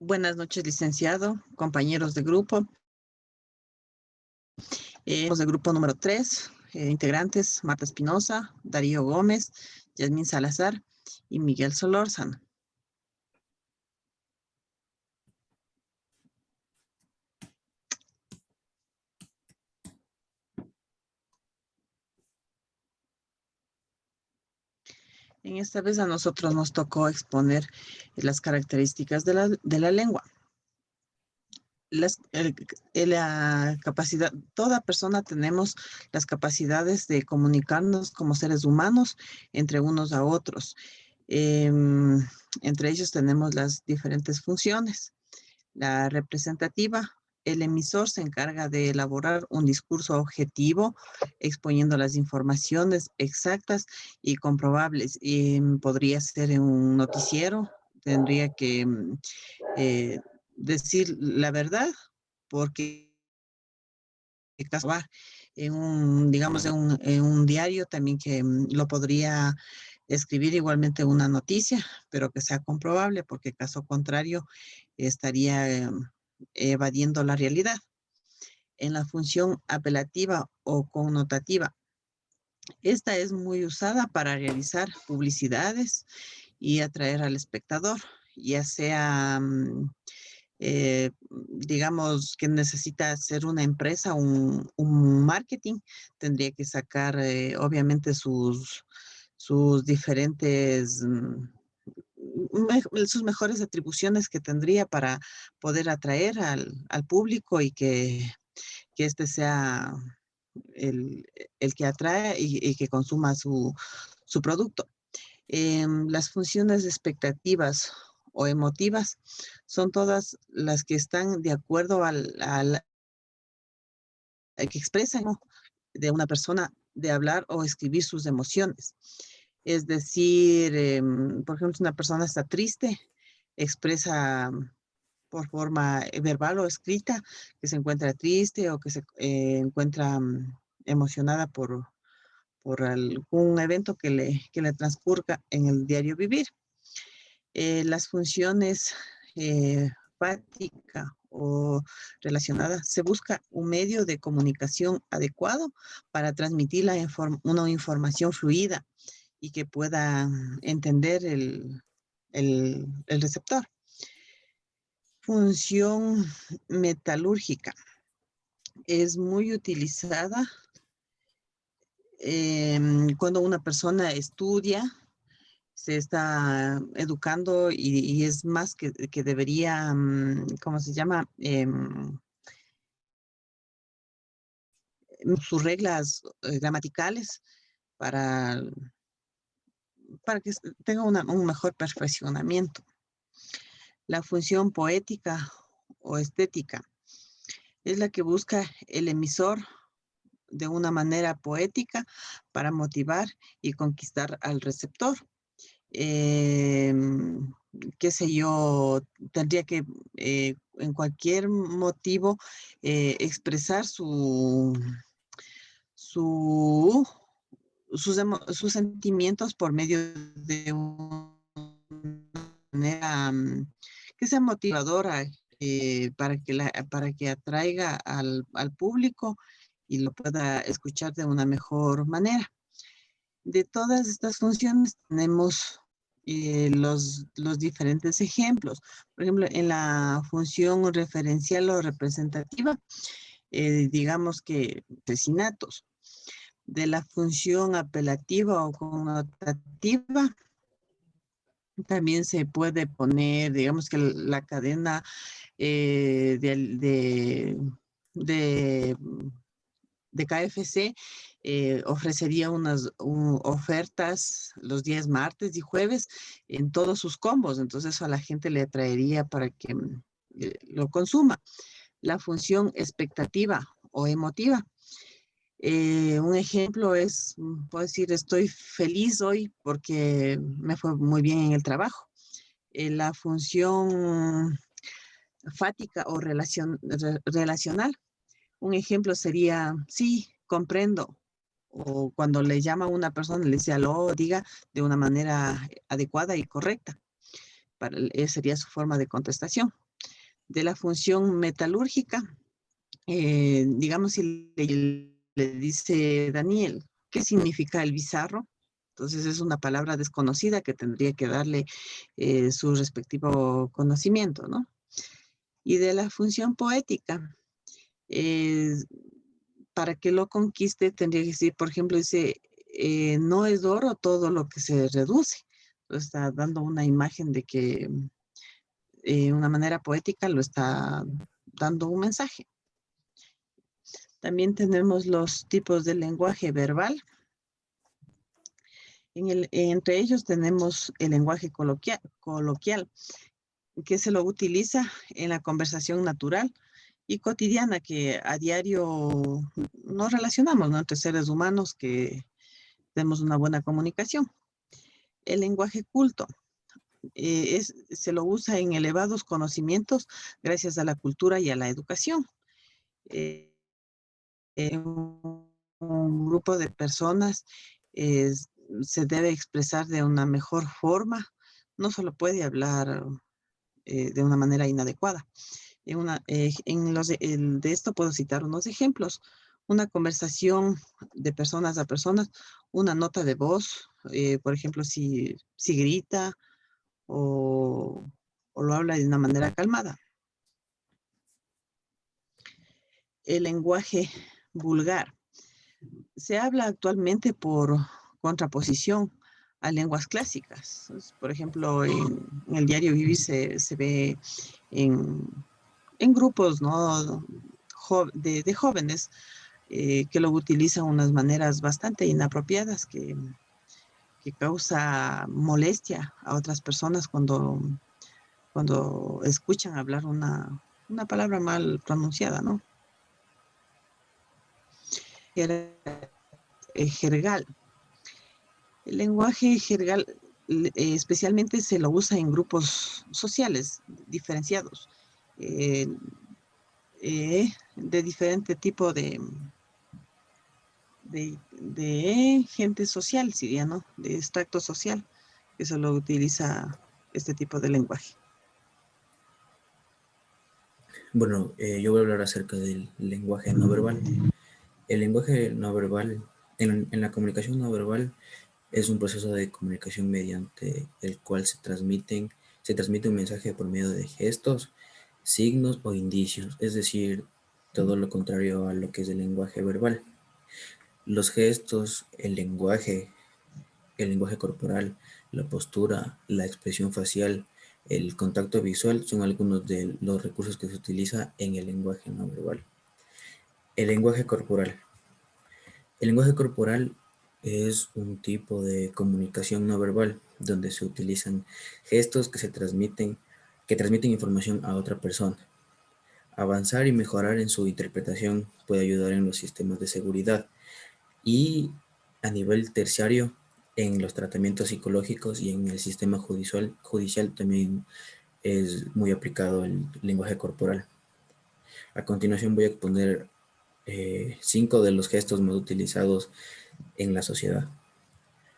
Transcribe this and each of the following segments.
Buenas noches, licenciado, compañeros de grupo. Los del grupo número 3, integrantes Marta Espinosa, Darío Gómez, Yasmín Salazar y Miguel Solórzano. En esta vez a nosotros nos tocó exponer las características de la lengua. La capacidad, toda persona tenemos las capacidades de comunicarnos como seres humanos entre unos a otros. Entre ellos tenemos las diferentes funciones. La representativa, el emisor se encarga de elaborar un discurso objetivo, exponiendo las informaciones exactas y comprobables. Podría ser en un noticiero, tendría que decir la verdad, porque va en un, digamos, en un diario también que lo podría escribir igualmente una noticia, pero que sea comprobable, porque caso contrario estaría evadiendo la realidad. En la función apelativa o connotativa, esta es muy usada para realizar publicidades y atraer al espectador, ya sea digamos que necesita hacer una empresa, un marketing, tendría que sacar obviamente sus diferentes, sus mejores atribuciones que tendría para poder atraer al público y que este sea el, el que atrae y que consuma su producto. Las funciones expectativas o emotivas son todas las que están de acuerdo al que expresan, ¿no?, de una persona de hablar o escribir sus emociones. Es decir, por ejemplo, si una persona está triste, expresa por forma verbal o escrita que se encuentra triste o que se encuentra emocionada por algún evento que le transcurra en el diario vivir. Las funciones fáctica o relacionada, se busca un medio de comunicación adecuado para transmitir una información fluida y que pueda entender el receptor. Función metalúrgica es muy utilizada cuando una persona estudia, se está educando y es más que debería, ¿cómo se llama? Sus reglas gramaticales para, para que tenga un mejor perfeccionamiento. La función poética o estética es la que busca el emisor de una manera poética para motivar y conquistar al receptor. Eh, qué sé yo, tendría que en cualquier motivo expresar su, sus sentimientos por medio de una manera que sea motivadora para que atraiga al público y lo pueda escuchar de una mejor manera. De todas estas funciones tenemos los diferentes ejemplos. Por ejemplo, en la función referencial o representativa, digamos que asesinatos. De la función apelativa o connotativa, también se puede poner, digamos que la cadena de, de KFC ofrecería unas ofertas los días martes y jueves en todos sus combos. Entonces a la gente le atraería para que lo consuma. La función expectativa o emotiva. Un ejemplo es, puedo decir, estoy feliz hoy porque me fue muy bien en el trabajo. La función fática o relacional. Un ejemplo sería, sí, comprendo. O cuando le llama a una persona, le dice aló, diga de una manera adecuada y correcta. Sería su forma de contestación. De la función metalúrgica, digamos, si le dice Daniel, ¿qué significa el bizarro? Entonces es una palabra desconocida que tendría que darle su respectivo conocimiento, ¿no? Y de la función poética, eh, para que lo conquiste tendría que decir, por ejemplo, dice, no es oro todo lo que se reduce. Entonces está dando una imagen de que una manera poética lo está dando un mensaje. También tenemos los tipos de lenguaje verbal. Entre ellos tenemos el lenguaje coloquial, que se lo utiliza en la conversación natural y cotidiana que a diario nos relacionamos, ¿no? Entre seres humanos que tenemos una buena comunicación. El lenguaje culto se lo usa en elevados conocimientos gracias a la cultura y a la educación. Eh, un grupo de personas eh, se debe expresar de una mejor forma, no solo puede hablar de una manera inadecuada. De esto puedo citar unos ejemplos. Una conversación de personas a personas, una nota de voz, por ejemplo, si grita o, o lo habla de una manera calmada. El lenguaje vulgar se habla actualmente por contraposición a lenguas clásicas. Por ejemplo, en el diario vivir se ve en, en grupos, ¿no? De jóvenes que lo utilizan unas maneras bastante inapropiadas que causa molestia a otras personas cuando escuchan hablar una palabra mal pronunciada, ¿no? Jergal. El lenguaje jergal especialmente se lo usa en grupos sociales diferenciados, eh, de diferente tipo de gente social, sería, ¿no? De extracto social, que solo utiliza este tipo de lenguaje. Bueno, yo voy a hablar acerca del lenguaje no verbal. El lenguaje no verbal, en la comunicación no verbal, es un proceso de comunicación mediante el cual se transmite un mensaje por medio de gestos, signos o indicios, es decir, todo lo contrario a lo que es el lenguaje verbal. Los gestos, el lenguaje corporal, la postura, la expresión facial, el contacto visual son algunos de los recursos que se utiliza en el lenguaje no verbal. El lenguaje corporal. El lenguaje corporal es un tipo de comunicación no verbal donde se utilizan gestos que transmiten información a otra persona. Avanzar y mejorar en su interpretación puede ayudar en los sistemas de seguridad y a nivel terciario en los tratamientos psicológicos y en el sistema judicial también es muy aplicado el lenguaje corporal. A continuación voy a exponer 5 de los gestos más utilizados en la sociedad.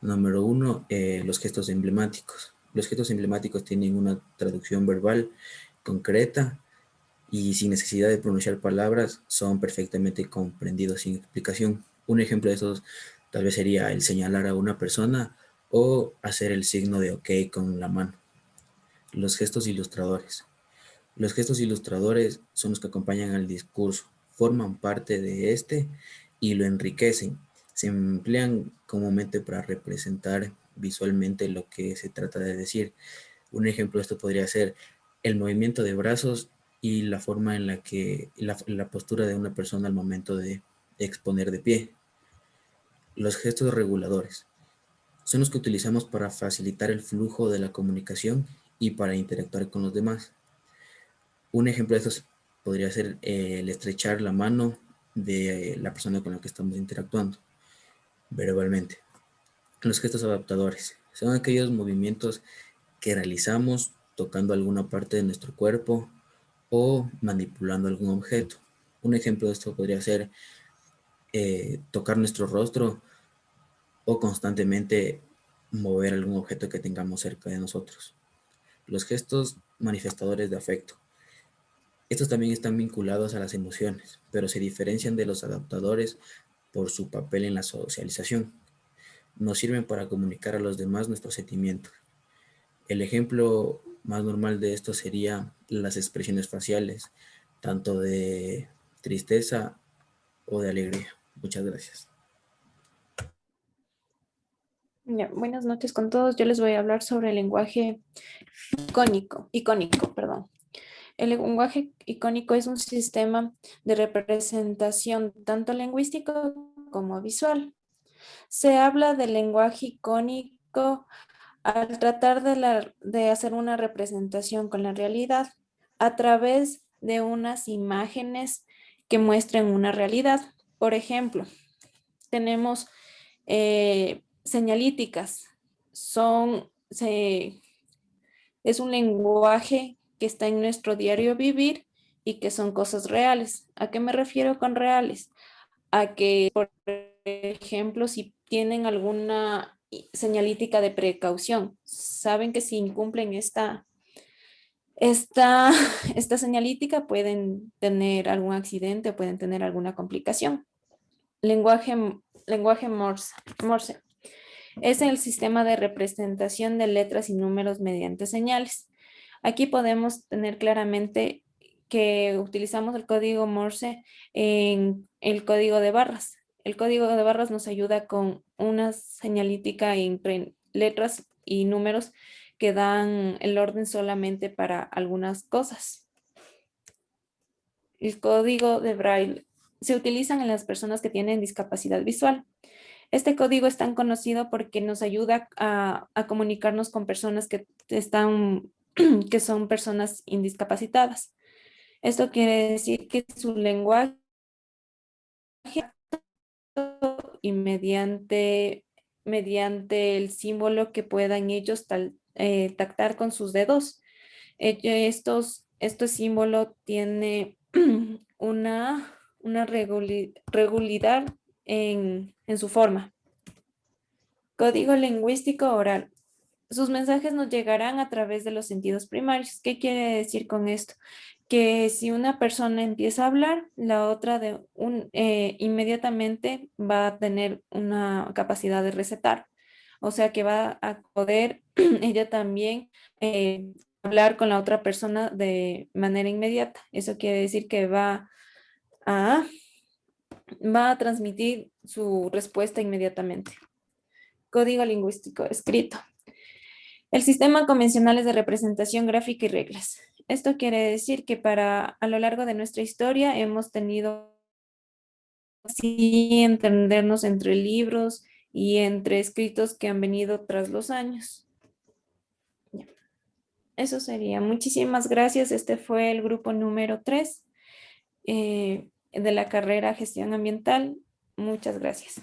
Número 1, los gestos emblemáticos. Los gestos emblemáticos tienen una traducción verbal concreta y sin necesidad de pronunciar palabras son perfectamente comprendidos sin explicación. Un ejemplo de esos tal vez sería el señalar a una persona o hacer el signo de OK con la mano. Los gestos ilustradores. Los gestos ilustradores son los que acompañan al discurso, forman parte de este y lo enriquecen. Se emplean comúnmente para representar visualmente lo que se trata de decir. Un ejemplo de esto podría ser el movimiento de brazos y la forma en la que la postura de una persona al momento de exponer de pie. Los gestos reguladores son los que utilizamos para facilitar el flujo de la comunicación y para interactuar con los demás. Un ejemplo de estos podría ser el estrechar la mano de la persona con la que estamos interactuando verbalmente. Los gestos adaptadores son aquellos movimientos que realizamos tocando alguna parte de nuestro cuerpo o manipulando algún objeto. Un ejemplo de esto podría ser tocar nuestro rostro o constantemente mover algún objeto que tengamos cerca de nosotros. Los gestos manifestadores de afecto Estos también están vinculados a las emociones, pero se diferencian de los adaptadores por su papel en la socialización. Nos sirven para comunicar a los demás nuestros sentimientos. El ejemplo más normal de esto sería las expresiones faciales, tanto de tristeza o de alegría. Muchas gracias. Ya, buenas noches con todos. Yo les voy a hablar sobre el lenguaje icónico, perdón. El lenguaje icónico es un sistema de representación tanto lingüístico como visual. Se habla del lenguaje icónico al tratar de hacer una representación con la realidad a través de unas imágenes que muestren una realidad. Por ejemplo, tenemos señalíticas. Es un lenguaje que está en nuestro diario vivir y que son cosas reales. ¿A qué me refiero con reales? A que, por ejemplo, si tienen alguna señalítica de precaución, saben que si incumplen esta, esta señalítica pueden tener algún accidente o pueden tener alguna complicación. Lenguaje, lenguaje Morse. Es el sistema de representación de letras y números mediante señales. Aquí podemos tener claramente que utilizamos el código Morse en el código de barras. El código de barras nos ayuda con una señalítica entre letras y números que dan el orden solamente para algunas cosas. El código de Braille se utilizan en las personas que tienen discapacidad visual. Este código es tan conocido porque nos ayuda a comunicarnos con personas que son personas indiscapacitadas. Esto quiere decir que su lenguaje y mediante el símbolo que puedan ellos tactar con sus dedos. Este símbolo tiene una regularidad en su forma. Código lingüístico oral. Sus mensajes nos llegarán a través de los sentidos primarios. ¿Qué quiere decir con esto? Que si una persona empieza a hablar, la otra inmediatamente va a tener una capacidad de recetar. O sea que va a poder ella también hablar con la otra persona de manera inmediata. Eso quiere decir que a, va a transmitir su respuesta inmediatamente. Código lingüístico escrito. El sistema convencional es de representación gráfica y reglas. Esto quiere decir que a lo largo de nuestra historia hemos tenido así entendernos entre libros y entre escritos que han venido tras los años. Eso sería. Muchísimas gracias. Este fue el grupo número 3 de la carrera Gestión Ambiental. Muchas gracias.